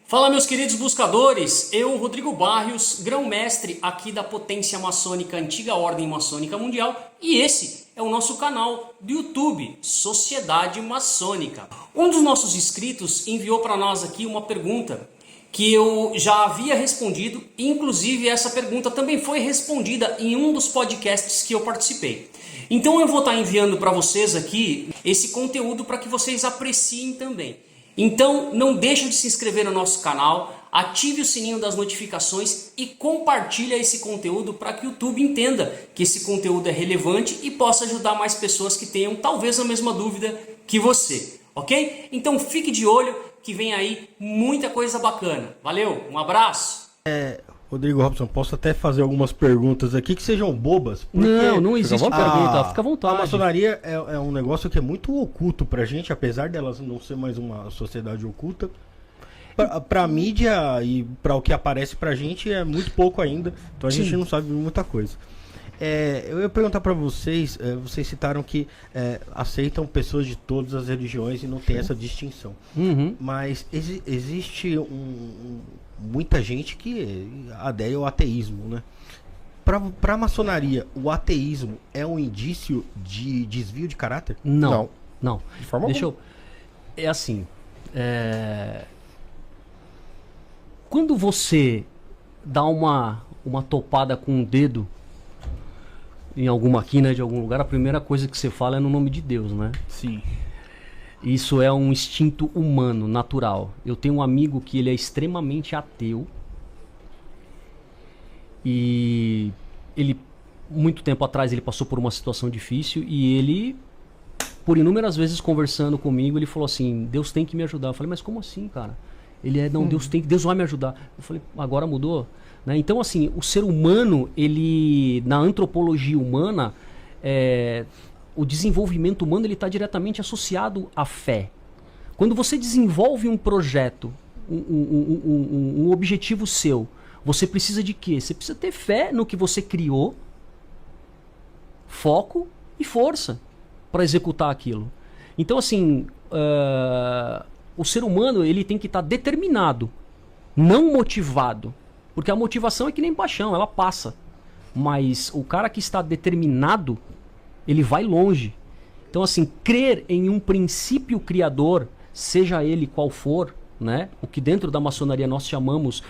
Fala, meus queridos buscadores, eu, Rodrigo Barrios, grão-mestre aqui da Potência Maçônica Antiga Ordem Maçônica Mundial, e esse é o nosso canal do YouTube, Sociedade Maçônica. Um dos nossos inscritos enviou para nós aqui uma pergunta que eu já havia respondido, e inclusive essa pergunta também foi respondida em um dos podcasts que eu participei. Então eu vou estar enviando para vocês aqui esse conteúdo para que vocês apreciem também. Então não deixe de se inscrever no nosso canal, ative o sininho das notificações e compartilhe esse conteúdo para que o YouTube entenda que esse conteúdo é relevante e possa ajudar mais pessoas que tenham talvez a mesma dúvida que você, ok? Então fique de olho que vem aí muita coisa bacana. Valeu, um abraço! Rodrigo Robson, posso até fazer algumas perguntas aqui que sejam bobas? Não existe pergunta, fica à vontade. A maçonaria é um negócio que é muito oculto pra gente, apesar delas não ser mais uma sociedade oculta. Pra mídia e pra o que aparece pra gente é muito pouco ainda, então a gente não sabe muita coisa. Eu ia perguntar pra vocês, vocês citaram que aceitam pessoas de todas as religiões e não tem essa distinção. Mas existe muita gente que adere ao ateísmo, né? Para a maçonaria, o ateísmo é um indício de desvio de caráter? Não. De forma alguma. É assim. Quando você dá uma topada com o dedo em alguma quina de algum lugar, a primeira coisa que você fala é no nome de Deus, né? Sim. Isso é um instinto humano, natural. Eu tenho um amigo que ele é extremamente ateu. E ele, muito tempo atrás, ele passou por uma situação difícil. E ele, por inúmeras vezes conversando comigo, ele falou assim, Deus tem que me ajudar. Eu falei, mas como assim, cara? Ele não, Deus vai me ajudar. Eu falei, agora mudou? Né? Então, assim, o ser humano, ele, na antropologia humana, o desenvolvimento humano está diretamente associado à fé. Quando você desenvolve um projeto, um objetivo seu, você precisa de quê? Você precisa ter fé no que você criou, foco e força para executar aquilo. Então, assim, o ser humano ele tem que estar determinado, não motivado. Porque a motivação é que nem paixão, ela passa. Mas o cara que está determinado, ele vai longe. Então, assim, crer em um princípio criador, seja ele qual for, né? O que dentro da maçonaria nós chamamos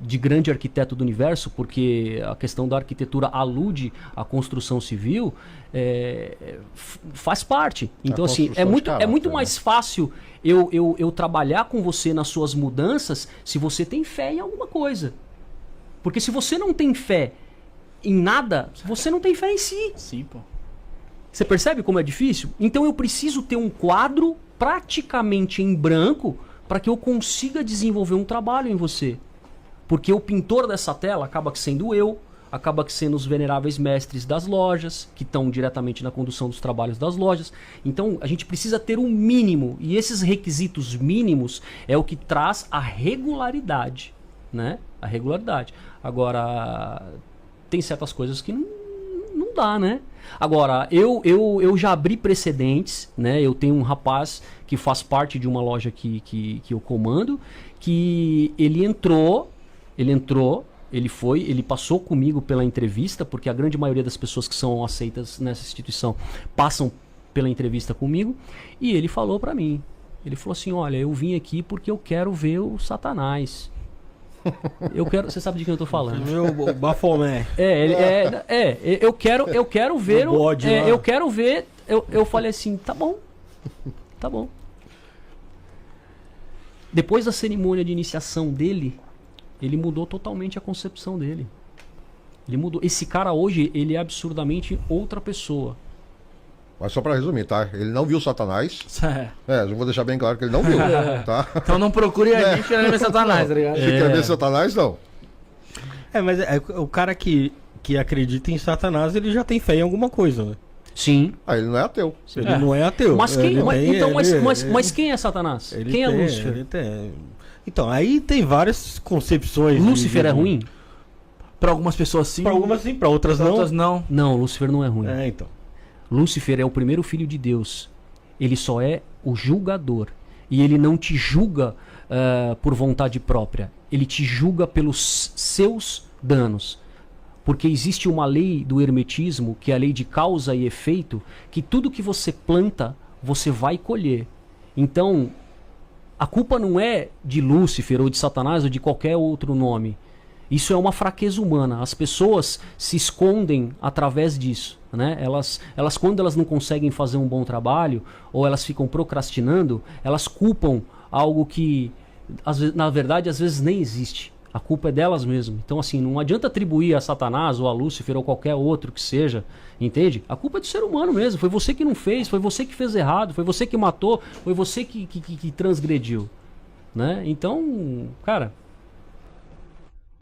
de grande arquiteto do universo, porque a questão da arquitetura alude à construção civil, faz parte. Então, assim, é muito mais fácil eu trabalhar com você nas suas mudanças se você tem fé em alguma coisa. Porque se você não tem fé em nada, você não tem fé em si. Sim, pô. Você percebe como é difícil? Então eu preciso ter um quadro praticamente em branco para que eu consiga desenvolver um trabalho em você. Porque o pintor dessa tela acaba sendo eu, acaba sendo os veneráveis mestres das lojas, que estão diretamente na condução dos trabalhos das lojas. Então a gente precisa ter um mínimo, e esses requisitos mínimos é o que traz a regularidade, né? A regularidade. Agora, tem certas coisas que não dá, né? Agora, eu já abri precedentes, né? Eu tenho um rapaz que faz parte de uma loja que eu comando, que ele passou comigo pela entrevista, porque a grande maioria das pessoas que são aceitas nessa instituição passam pela entrevista comigo, e ele falou pra mim, ele falou assim, olha, eu vim aqui porque eu quero ver o Satanás. Você sabe de quem eu tô falando? Meu Bafomé. Eu quero ver eu quero ver. Eu falei assim, tá bom. Depois da cerimônia de iniciação dele, ele mudou totalmente a concepção dele. Ele mudou. Esse cara hoje, ele é absurdamente outra pessoa. Mas só pra resumir, tá? Ele não viu Satanás. Eu vou deixar bem claro que ele não viu, tá? Então não procure a gente querendo ver Satanás, tá ligado? Se quer ver Satanás, não. Mas o cara que acredita em Satanás, ele já tem fé em alguma coisa, né? Sim. Ele não é ateu. Ele não é ateu. Mas quem é Satanás? Quem é Lúcifer? Então, aí tem várias concepções. Lúcifer é ruim? Pra algumas pessoas sim. Pra algumas sim, pra outras não. Outras não. Não, Lúcifer não é ruim. Então. Lúcifer é o primeiro filho de Deus. Ele só é o julgador. E ele não te julga por vontade própria. Ele te julga pelos seus danos. Porque existe uma lei do hermetismo, que é a lei de causa e efeito, que tudo que você planta, você vai colher. Então, a culpa não é de Lúcifer ou de Satanás ou de qualquer outro nome. Isso é uma fraqueza humana. As pessoas se escondem através disso, né? Elas, quando elas não conseguem fazer um bom trabalho, ou elas ficam procrastinando, elas culpam algo que, na verdade, às vezes nem existe. A culpa é delas mesmas. Então, assim, não adianta atribuir a Satanás ou a Lúcifer ou qualquer outro que seja, entende? A culpa é do ser humano mesmo. Foi você que não fez, foi você que fez errado, foi você que matou, foi você que transgrediu, né? Então, cara...